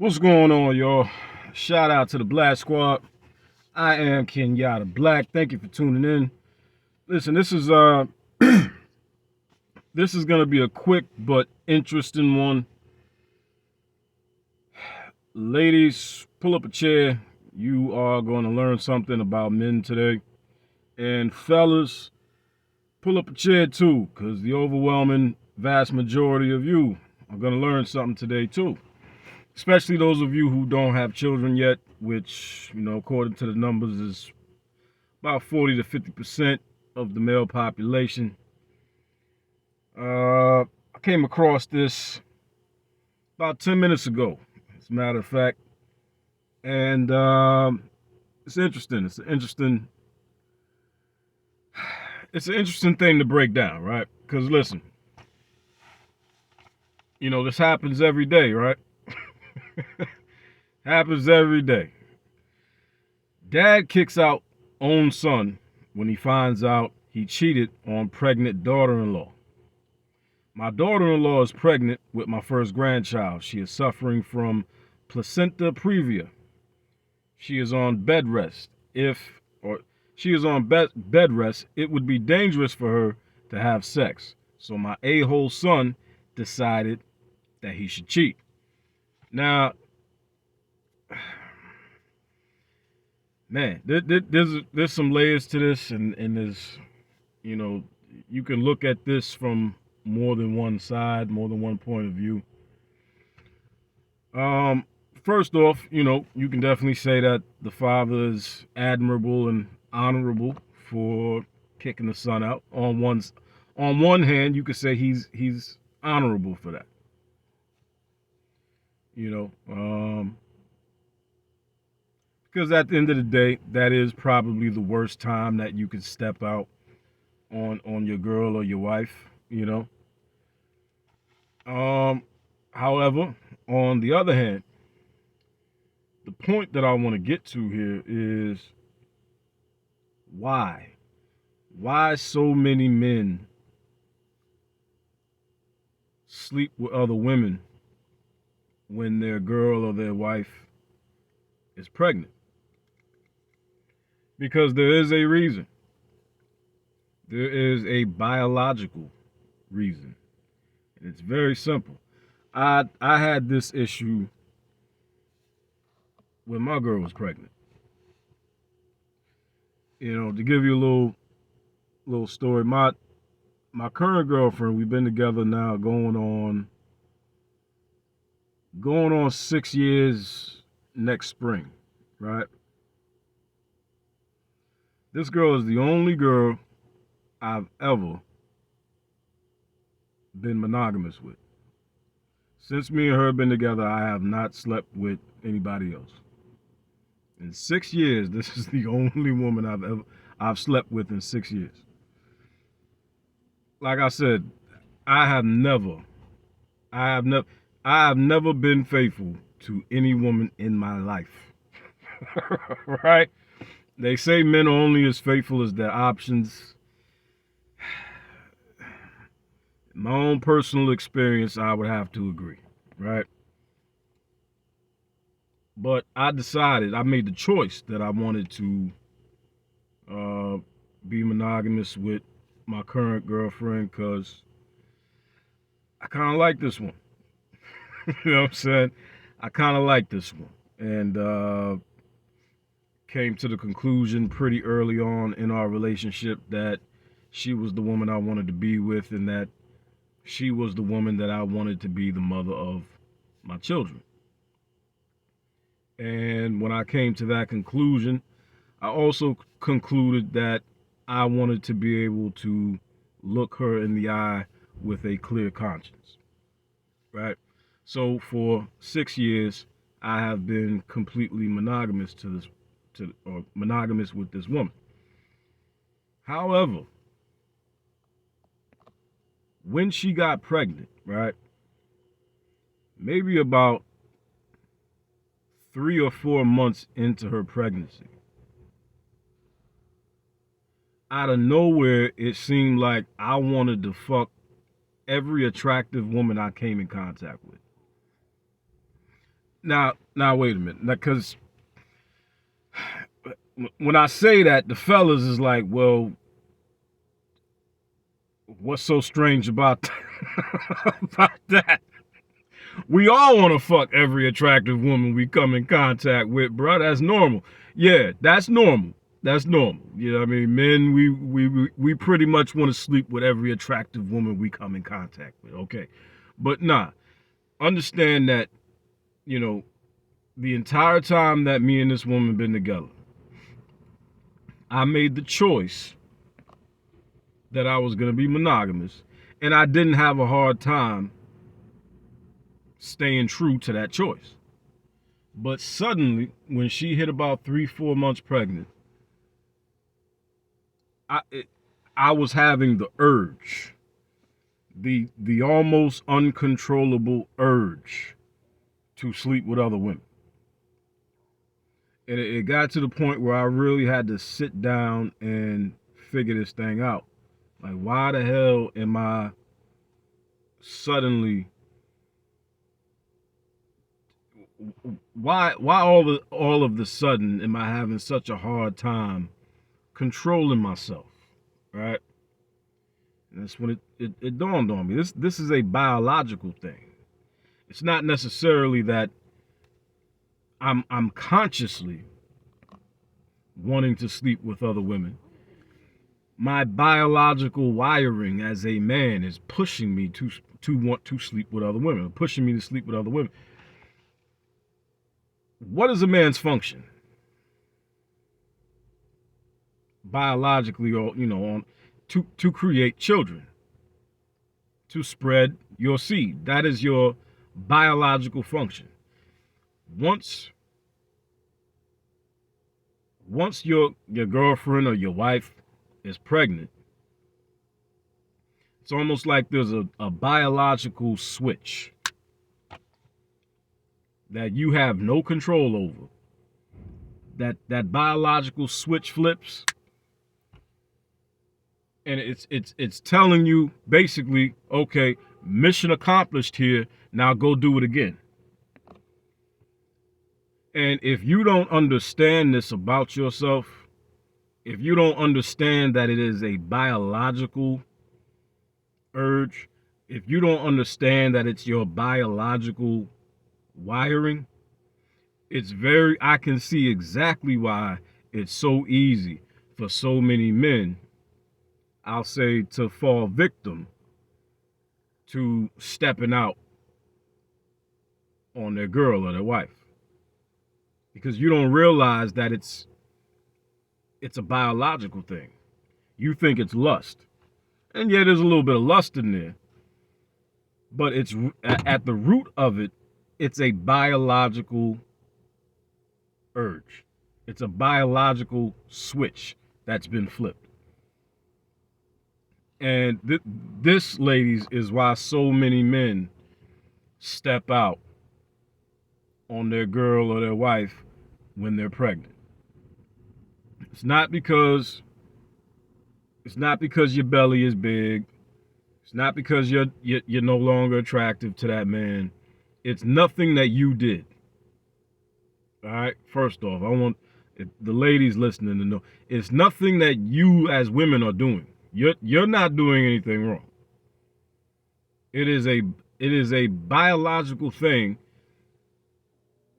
What's going on, y'all? Shout out to the Black Squad. I am Kenyatta Black. Thank you for tuning in. Listen, this is this is gonna be a quick but interesting one. Ladies, pull up a chair. You are going to learn something about men today. And fellas, pull up a chair too, because the overwhelming vast majority of you are going to learn something today too. Especially those of you who don't have children yet, which, according to the numbers is about 40 to 50% of the male population. I came across this about 10 minutes ago, as a matter of fact. And it's interesting. It's an interesting thing to break down, right? Because listen, this happens every day, right? Happens every day. Dad kicks out own son when he finds out he cheated on pregnant daughter-in-law. My daughter-in-law is pregnant with my first grandchild. She is suffering from placenta previa. She is on bed rest. If she is on bed rest, it would be dangerous for her to have sex. So my a-hole son decided that he should cheat. Now, man, there's some layers to this, and there's, you can look at this from more than one side, more than one point of view. First off, you can definitely say that the father is admirable and honorable for kicking the son out. On one hand, you could say he's honorable for that. Because at the end of the day, that is probably the worst time that you could step out on your girl or your wife, However, on the other hand, the point that I want to get to here is why? Why so many men sleep with other women when their girl or their wife is pregnant? Because there is a reason. There is a biological reason. And it's very simple. I had this issue when my girl was pregnant. To give you a little story, my current girlfriend, we've been together now going on 6 years next spring, right? This girl is the only girl I've ever been monogamous with. Since me and her have been together, I have not slept with anybody else. In 6 years, this is the only woman I've slept with in 6 years. Like I said, I have never been faithful to any woman in my life. Right? They say men are only as faithful as their options. In my own personal experience, I would have to agree, right? But I made the choice that I wanted to be monogamous with my current girlfriend because I kind of like this one. You know what I'm saying? I kind of like this one. And came to the conclusion pretty early on in our relationship that she was the woman I wanted to be with and that she was the woman that I wanted to be the mother of my children. And when I came to that conclusion, I also concluded that I wanted to be able to look her in the eye with a clear conscience, right? So for 6 years, I have been completely monogamous monogamous with this woman. However, when she got pregnant, right, maybe about 3 or 4 months into her pregnancy, out of nowhere, it seemed like I wanted to fuck every attractive woman I came in contact with. Now wait a minute. Because when I say that, the fellas is like, well, what's so strange about about that? We all want to fuck every attractive woman we come in contact with, bro. That's normal. Yeah, that's normal. That's normal. You know what I mean? Men, we pretty much want to sleep with every attractive woman we come in contact with. Okay. But nah, understand that, you know, the entire time that me and this woman been together, I made the choice that I was going to be monogamous, and I didn't have a hard time staying true to that choice. But suddenly, when she hit about 3-4 months pregnant, I was having the urge, the almost uncontrollable urge to sleep with other women. And it got to the point where I really had to sit down and figure this thing out. Like, why the hell am I suddenly, why all of the sudden am I having such a hard time controlling myself, right? And that's when it dawned on me. This is a biological thing. It's not necessarily that I'm consciously wanting to sleep with other women. My biological wiring as a man is pushing me to want to sleep with other women, pushing me to sleep with other women. What is a man's function? Biologically, or to create children, to spread your seed. That is your biological function. Once your girlfriend or your wife is pregnant, it's almost like there's a biological switch that you have no control over. That biological switch flips, and it's telling you basically, okay, mission accomplished here. Now go do it again. And if you don't understand this about yourself, if you don't understand that it is a biological urge, if you don't understand that it's your biological wiring, I can see exactly why it's so easy for so many men, I'll say, to fall victim to stepping out on their girl or their wife. Because you don't realize that it's a biological thing. You think it's lust. And yeah, there's a little bit of lust in there. But it's at the root of it, it's a biological urge. It's a biological switch that's been flipped. And this, ladies, is why so many men step out on their girl or their wife when they're pregnant. It's not because your belly is big. It's not because you're no longer attractive to that man. It's nothing that you did. All right. First off, I want the ladies listening to know it's nothing that you as women are doing. You're not doing anything wrong. It is a biological thing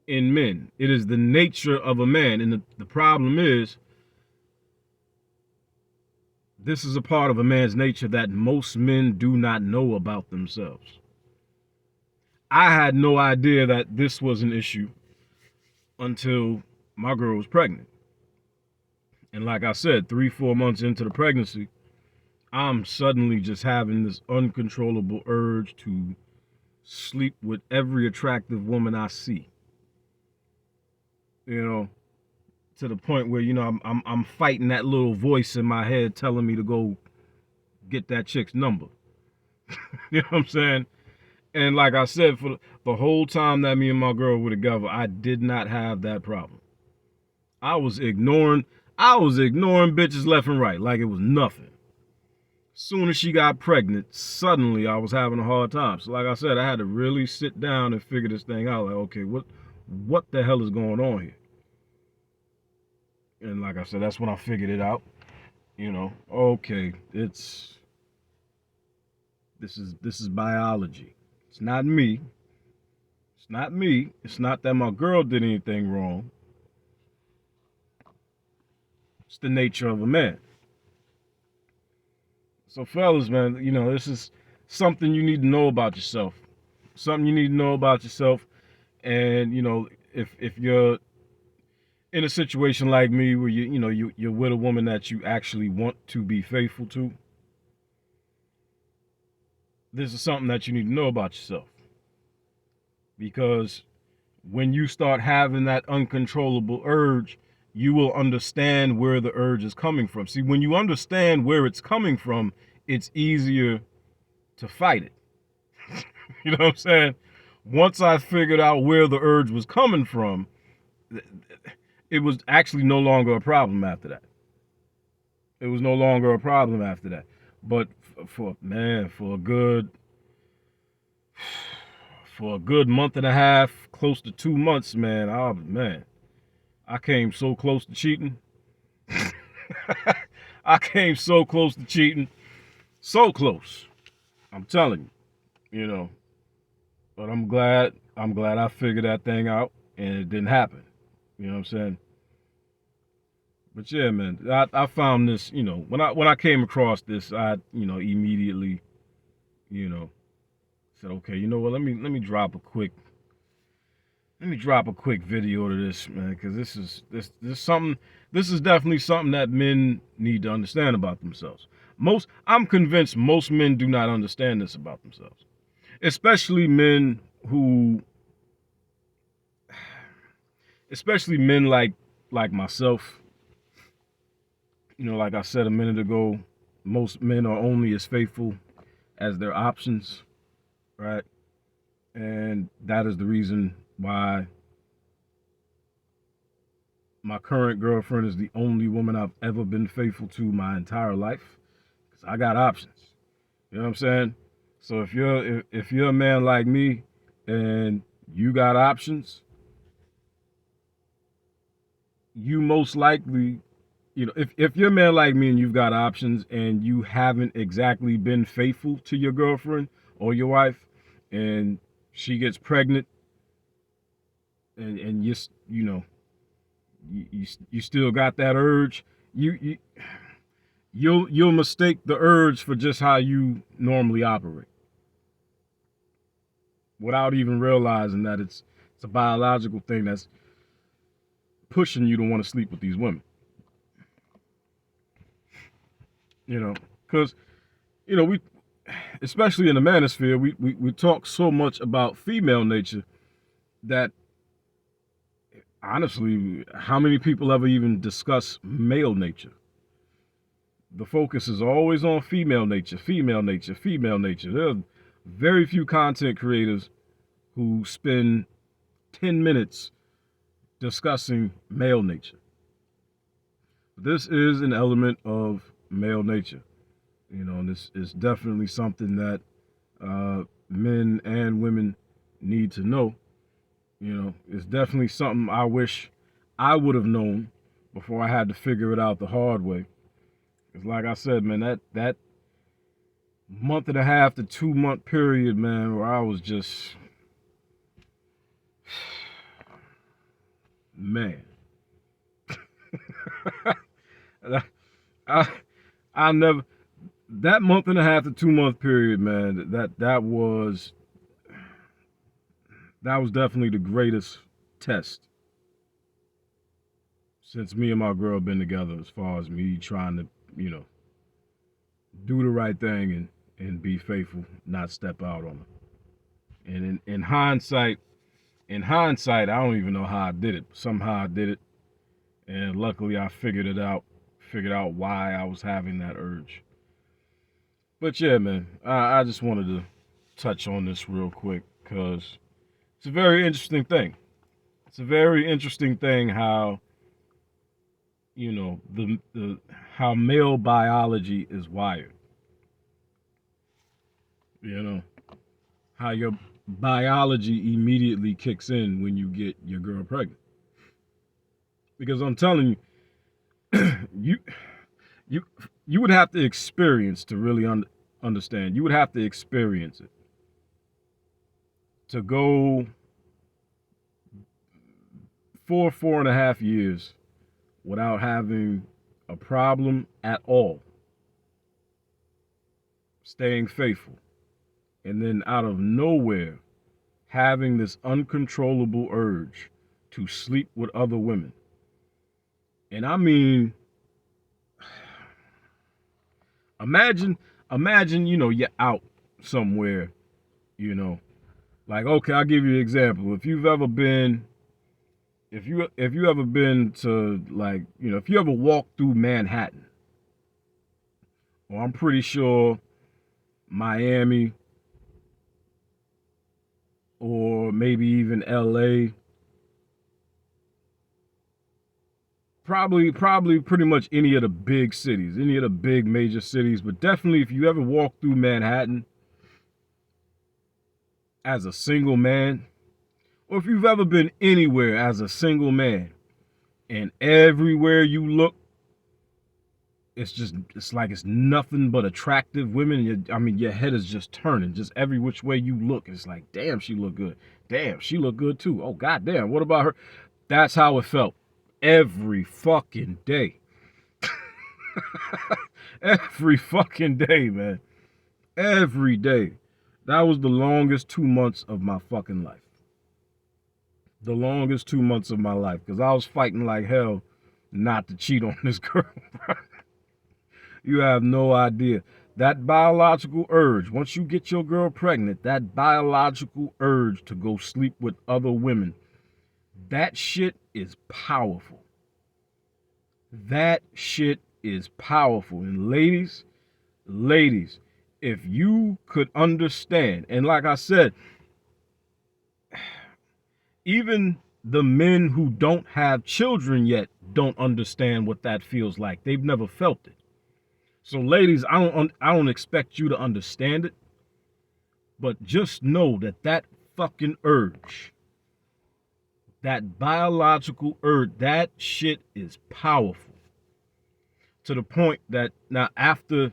in men. It is the nature of a man. And the problem is, this is a part of a man's nature that most men do not know about themselves. I had no idea that this was an issue until my girl was pregnant. And like I said, 3-4 months into the pregnancy, I'm suddenly just having this uncontrollable urge to sleep with every attractive woman I see. You know, to the point where, I'm fighting that little voice in my head telling me to go get that chick's number. You know what I'm saying? And like I said, for the whole time that me and my girl were together, I did not have that problem. I was ignoring bitches left and right like it was nothing. Soon as she got pregnant, suddenly I was having a hard time. So like I said, I had to really sit down and figure this thing out. Like, okay, what the hell is going on here? And like I said, that's when I figured it out. Okay, this is biology. It's not me. It's not me. It's not that my girl did anything wrong. It's the nature of a man. So fellas, man, this is something you need to know about yourself. Something you need to know about yourself. And if you're in a situation like me where you're with a woman that you actually want to be faithful to, this is something that you need to know about yourself. Because when you start having that uncontrollable urge, you will understand where the urge is coming from. See, when you understand where it's coming from, it's easier to fight it. You know what I'm saying? Once I figured out where the urge was coming from, it was actually no longer a problem after that. It was no longer a problem after that. But for a good month and a half, close to 2 months, man, I came so close to cheating. I came so close to cheating. So close. I'm telling you, But I'm glad I figured that thing out and it didn't happen. You know what I'm saying? But yeah, man, I found this, when I came across this, I, immediately, said, okay, you know what, let me drop a quick video to this, man, because this is definitely something that men need to understand about themselves. I'm convinced most men do not understand this about themselves, especially men like myself. Like I said a minute ago, most men are only as faithful as their options, right? And that is the reason why my current girlfriend is the only woman I've ever been faithful to my entire life, because I got options. You know what I'm saying? So if you're a man like me and you got options, you most likely, if you're a man like me and you've got options and you haven't exactly been faithful to your girlfriend or your wife, and she gets pregnant, and you still got that urge, you'll mistake the urge for just how you normally operate, without even realizing that it's a biological thing that's pushing you to want to sleep with these women. Because we, especially in the manosphere, we talk so much about female nature that, honestly, how many people ever even discuss male nature? The focus is always on female nature, female nature, female nature. There are very few content creators who spend 10 minutes discussing male nature. This is an element of male nature, and this is definitely something that men and women need to know. It's definitely something I wish I would have known before I had to figure it out the hard way. Because like I said, man, that month and a half to 2 month period, man, where I was just, man. I never, that month and a half to 2 month period, man, that was definitely the greatest test since me and my girl been together, as far as me trying to, do the right thing and be faithful, not step out on her. And in hindsight, I don't even know how I did it. Somehow I did it, and luckily I figured out why I was having that urge. But yeah, man, I just wanted to touch on this real quick because it's a very interesting thing. It's a very interesting thing how, how male biology is wired. How your biology immediately kicks in when you get your girl pregnant. Because I'm telling you, you you you would have to experience to really understand. You would have to experience it to go 4.5 years without having a problem at all, staying faithful, and then out of nowhere having this uncontrollable urge to sleep with other women. And I mean, imagine, you're out somewhere, you know. Like, okay, I'll give you an example. If you ever been to, like, if you ever walked through Manhattan, or I'm pretty sure Miami, or maybe even LA, probably pretty much any of the big cities, any of the big major cities, but definitely if you ever walk through Manhattan as a single man, or if you've ever been anywhere as a single man, and everywhere you look, it's like it's nothing but attractive women. I mean, your head is just turning, just every which way you look. It's like, damn, she look good. Damn, she look good too. Oh, goddamn, what about her? That's how it felt every fucking day. Every fucking day, man. Every day. That was the longest 2 months of my fucking life. The longest 2 months of my life. Because I was fighting like hell not to cheat on this girl. You have no idea. That biological urge, once you get your girl pregnant, that biological urge to go sleep with other women, that shit is powerful. That shit is powerful. And ladies, if you could understand, and like I said, even the men who don't have children yet don't understand what that feels like. They've never felt it. So ladies, I don't expect you to understand it, but just know that fucking urge, that biological urge, that shit is powerful. To the point that now after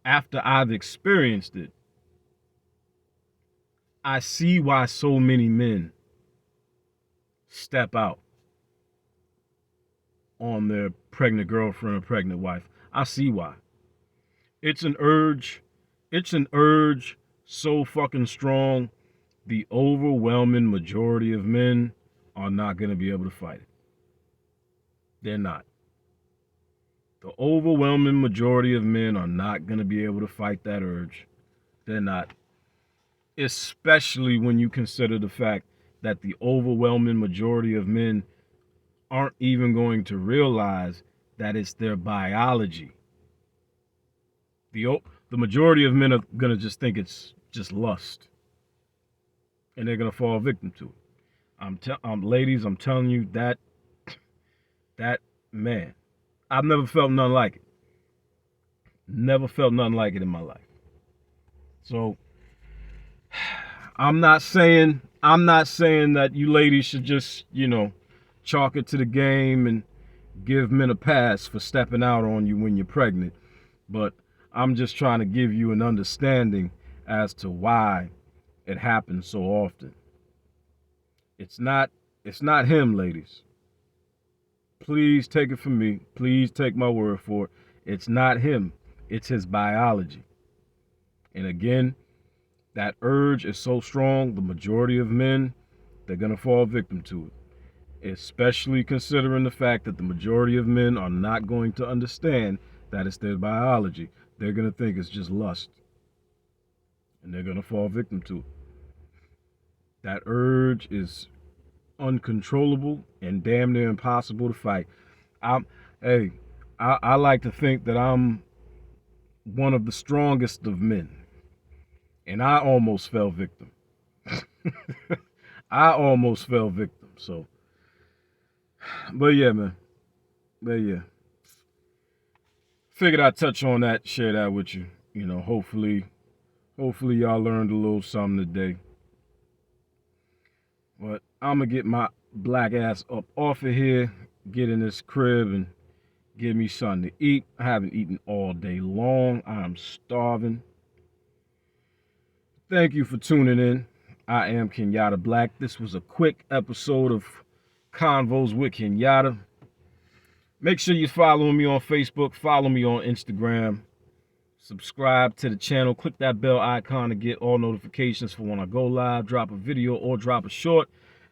I've experienced it, I see why so many men step out on their pregnant girlfriend or pregnant wife. I see why. It's an urge so fucking strong, the overwhelming majority of men are not going to be able to fight it. They're not. The overwhelming majority of men are not going to be able to fight that urge. They're not. Especially when you consider the fact that the overwhelming majority of men aren't even going to realize that it's their biology. The majority of men are going to just think it's just lust. And they're going to fall victim to it. Ladies, I'm telling you that man, I've never felt nothing like it. Never felt nothing like it in my life. So I'm not saying that you ladies should just, chalk it to the game and give men a pass for stepping out on you when you're pregnant. But I'm just trying to give you an understanding as to why it happens so often. It's not him, ladies. Please take it from me. Please take my word for it. It's not him. It's his biology. And again, that urge is so strong, the majority of men, they're going to fall victim to it. Especially considering the fact that the majority of men are not going to understand that it's their biology. They're going to think it's just lust. And they're going to fall victim to it. That urge is uncontrollable and damn near impossible to fight. I like to think that I'm one of the strongest of men. And I almost fell victim. I almost fell victim. So, but yeah, man. But yeah. Figured I'd touch on that, share that with you. Hopefully y'all learned a little something today. But I'm going to get my black ass up off of here, get in this crib, and give me something to eat. I haven't eaten all day long. I'm starving. Thank you for tuning in. I am Kenyatta Black. This was a quick episode of Convos with Kenyatta. Make sure you follow me on Facebook, follow me on Instagram, subscribe to the channel, click that bell icon to get all notifications for when I go live, drop a video, or drop a short.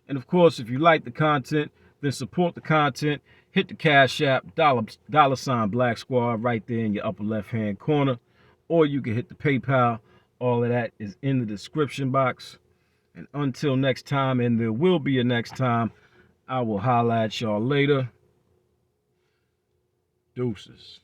And of course, if you like the content, then support the content. Hit the Cash App, $ Black Squad right there in your upper left-hand corner. Or you can hit the PayPal. All of that is in the description box. And until next time, and there will be a next time, I will holla at y'all later. Deuces.